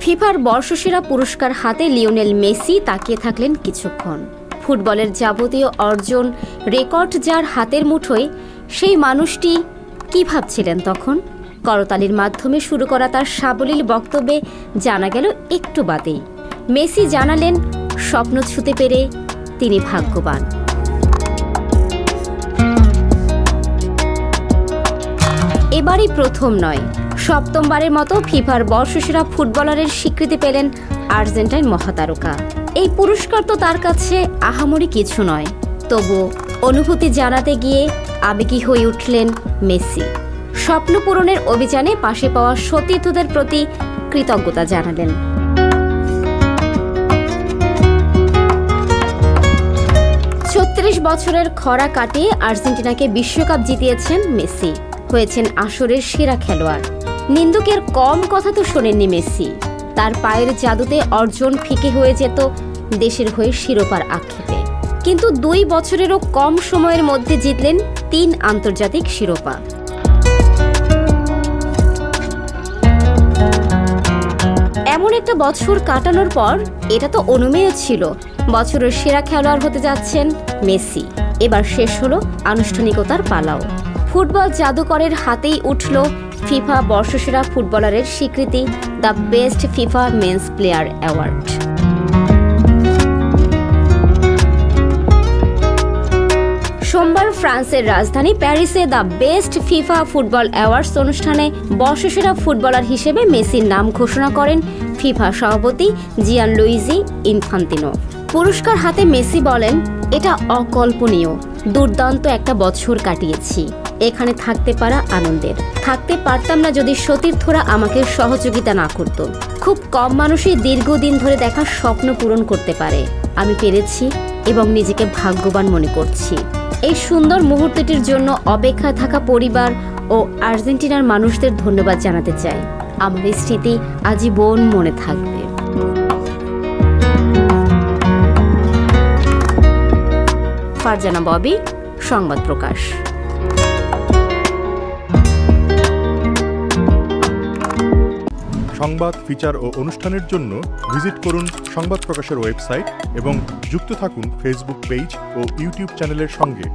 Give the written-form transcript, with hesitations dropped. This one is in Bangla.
ফিফার বর্ষসেরা পুরস্কার হাতে লিওনেল মেসি তাকিয়ে থাকলেন কিছুক্ষণ। ফুটবলের যাবতীয় অর্জন, রেকর্ড যার হাতের মুঠোয়, সেই মানুষটি কি ভাবছিলেন তখন? করতালির মাধ্যমে শুরু করা তার সাবলীল বক্তব্যে জানা গেল একটু বাদেই মেসি জানালেন স্বপ্ন ছুঁতে পেরে তিনি ভাগ্যবান। এবারই প্রথম নয়, সপ্তমবারের মতো ফিফার বর্ষসেরা ফুটবলারের স্বীকৃতি পেলেন আর্জেন্টাইন মহাতারকা। এই পুরস্কার তো তার কাছে আহামরি কিছু নয়, তবু অনুভূতি জানাতে গিয়ে আবেগী হয়ে উঠলেন মেসি। স্বপ্ন পূরণের অভিযানে পাশে পাওয়া সতীর্থদের প্রতি কৃতজ্ঞতা জানালেন। বছরের খরা কাটিয়ে আর্জেন্টিনাকে বিশ্বকাপ জিতিয়েছেন মেসি, হয়েছেন আসরের সেরা খেলোয়াড়। নিন্দুকের কম কথা তো শোনেননি মেসি। তার পায়ের জাদুতে অর্জন ফিকে হয়ে যেত দেশের হয়ে শিরোপার আক্ষেপে, কিন্তু 2 বছরেরও কম সময়ের মধ্যে জিতলেন 3 আন্তর্জাতিক শিরোপা। এমন একটা বছর কাটানোর পর এটা তো অনুমেয় ছিল বছরের সেরা খেলোয়াড় হতে যাচ্ছেন মেসি। এবার শেষ হলো আনুষ্ঠানিকতার পালাও। ফুটবল জাদুকরের হাতেই উঠল ফিফা বর্ষসেরা ফুটবলারের স্বীকৃতি, the best FIFA men's player award. সোমবার ফ্রান্সের রাজধানী প্যারিসে the best FIFA football awards অনুষ্ঠানে বর্ষসেরা ফুটবলার হিসেবে মেসির নাম ঘোষণা করেন ফিফা সভাপতি জিয়ানলুইজি ইনফান্তিনো। পুরস্কার হাতে মেসি বলেন, এটা অকল্পনীয়, দুর্দান্ত একটা বছর কাটিয়েছি। এখানে থাকতে পারা আনন্দের। থাকতে পারতাম না যদি সতীর্থরা আমাকে সহযোগিতা না করত। খুব কম মানুষই দীর্ঘদিন ধরে দেখা স্বপ্ন পূরণ করতে পারে। আমি পেরেছি এবং নিজেকে ভাগ্যবান মনে করছি। এই সুন্দর মুহূর্তটির জন্য অপেক্ষায় থাকা পরিবার ও আর্জেন্টিনার মানুষদের ধন্যবাদ জানাতে চাই। আমার এই স্মৃতি আজীবন মনে থাকবে। ফারজানা ববি, সংবাদ প্রকাশ। সংবাদ, ফিচার ও অনুষ্ঠানের জন্য ভিজিট করুন সংবাদ প্রকাশের ওয়েবসাইট এবং যুক্ত থাকুন ফেসবুক পেজ ও ইউটিউব চ্যানেলের সঙ্গে।